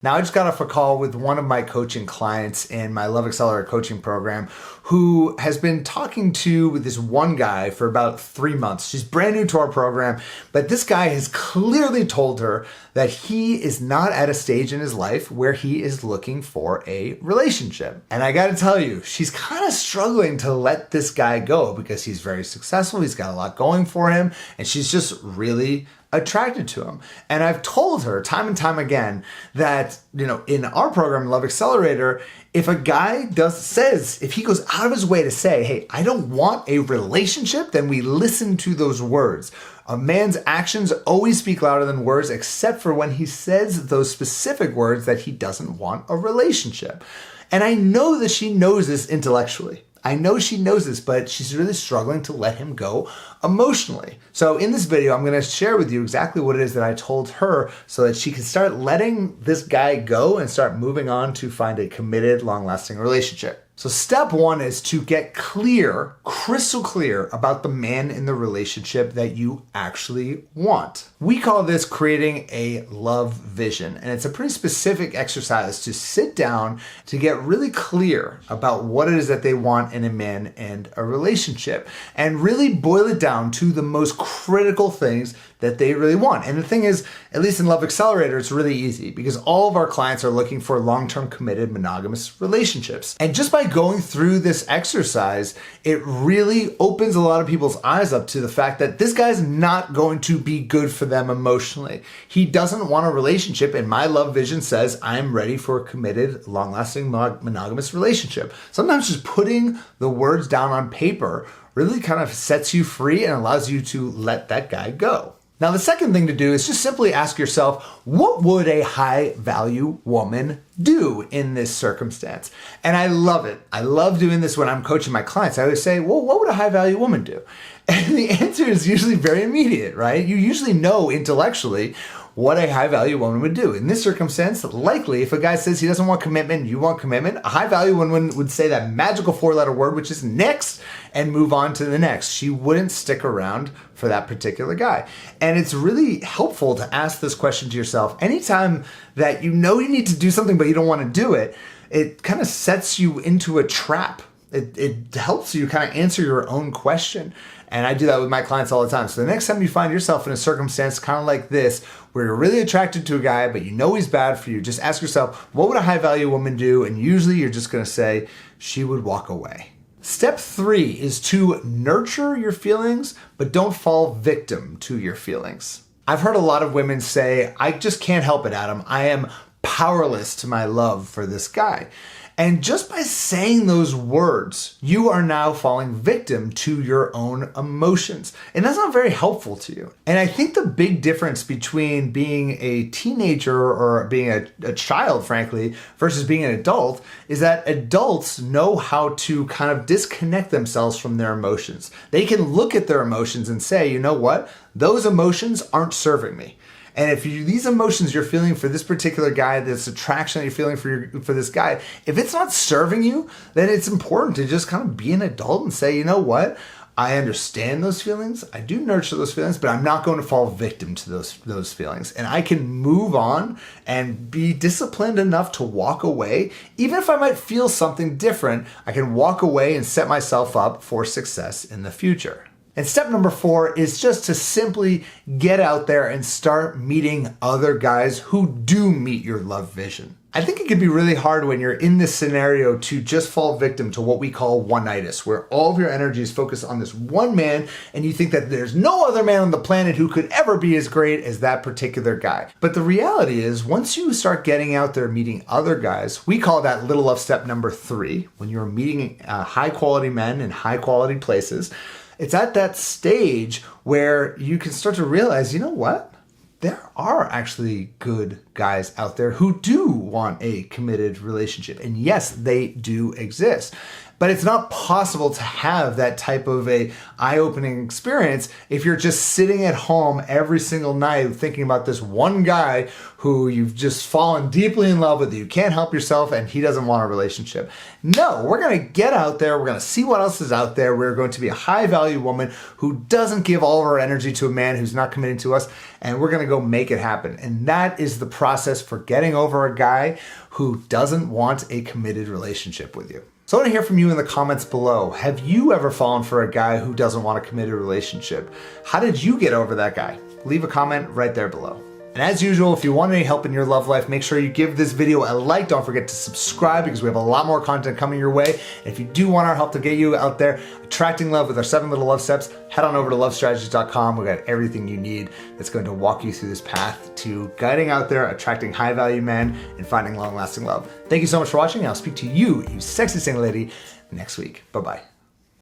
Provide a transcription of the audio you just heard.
Now, I just got off a call with one of my coaching clients in my Love Accelerator coaching program who has been talking to this one guy for about 3 months. She's brand new to our program, but this guy has clearly told her that he is not at a stage in his life where he is looking for a relationship. And I gotta tell you, she's kind of struggling to let this guy go because he's very successful, he's got a lot going for him, and she's just really attracted to him. And I've told her time and time again that, in our program, Love Accelerator, if a guy if he goes out of his way to say, hey, I don't want a relationship, then we listen to those words. A man's actions always speak louder than words, except for when he says those specific words that he doesn't want a relationship. And I know that she knows this intellectually. I know she knows this, but she's really struggling to let him go emotionally. So in this video, I'm going to share with you exactly what it is that I told her so that she can start letting this guy go and start moving on to find a committed, long-lasting relationship. So step one is to get clear, crystal clear about the man in the relationship that you actually want. We call this creating a love vision, and it's a pretty specific exercise to sit down to get really clear about what it is that they want in a man and a relationship, and really boil it down to the most critical things that they really want. And the thing is, at least in Love Accelerator, it's really easy because all of our clients are looking for long-term committed monogamous relationships. And just by going through this exercise, it really opens a lot of people's eyes up to the fact that this guy's not going to be good for them emotionally. He doesn't want a relationship, and my love vision says I'm ready for a committed, long-lasting monogamous relationship. Sometimes just putting the words down on paper really kind of sets you free and allows you to let that guy go. Now, the second thing to do is just simply ask yourself, what would a high value woman do in this circumstance? And I love it. I love doing this when I'm coaching my clients. I always say, well, what would a high value woman do? And the answer is usually very immediate, right? You usually know intellectually what a high value woman would do. In this circumstance, likely if a guy says he doesn't want commitment, you want commitment, a high value woman would say that magical 4-letter word, which is next, and move on to the next. She wouldn't stick around for that particular guy. And it's really helpful to ask this question to yourself. Anytime that you know you need to do something, but you don't want to do it, it kind of sets you into a trap. It helps you kind of answer your own question. And I do that with my clients all the time. So the next time you find yourself in a circumstance kind of like this, where you're really attracted to a guy, but you know he's bad for you, just ask yourself, what would a high value woman do? And usually you're just going to say, she would walk away. Step 3 is to nurture your feelings, but don't fall victim to your feelings. I've heard a lot of women say, I just can't help it, Adam. I am powerless to my love for this guy. And just by saying those words, you are now falling victim to your own emotions. And that's not very helpful to you. And I think the big difference between being a teenager or being a child, frankly, versus being an adult is that adults know how to kind of disconnect themselves from their emotions. They can look at their emotions and say, you know what? Those emotions aren't serving me. And if these emotions you're feeling for this particular guy, this attraction that you're feeling for this guy, if it's not serving you, then it's important to just kind of be an adult and say, you know what? I understand those feelings. I do nurture those feelings, but I'm not going to fall victim to those feelings. And I can move on and be disciplined enough to walk away. Even if I might feel something different, I can walk away and set myself up for success in the future. And step number 4 is just to simply get out there and start meeting other guys who do meet your love vision. I think it can be really hard when you're in this scenario to just fall victim to what we call one-itis, where all of your energy is focused on this one man and you think that there's no other man on the planet who could ever be as great as that particular guy. But the reality is, once you start getting out there meeting other guys, we call that little love step number 3, when you're meeting high-quality men in high-quality places. It's at that stage where you can start to realize, you know what? There are actually good guys out there who do want a committed relationship. And yes, they do exist. But it's not possible to have that type of a eye-opening experience if you're just sitting at home every single night thinking about this one guy who you've just fallen deeply in love with. You can't help yourself and he doesn't want a relationship. No, we're going to get out there. We're going to see what else is out there. We're going to be a high-value woman who doesn't give all of her energy to a man who's not committed to us, and we're going to go make it happen. And that is the process for getting over a guy who doesn't want a committed relationship with you. So I want to hear from you in the comments below. Have you ever fallen for a guy who doesn't want a committed relationship? How did you get over that guy? Leave a comment right there below. And as usual, if you want any help in your love life, make sure you give this video a like. Don't forget to subscribe because we have a lot more content coming your way. And if you do want our help to get you out there attracting love with our 7 little love steps, head on over to lovestrategies.com. We've got everything you need that's going to walk you through this path to guiding out there, attracting high value men, and finding long lasting love. Thank you so much for watching. I'll speak to you, you sexy single lady, next week. Bye-bye.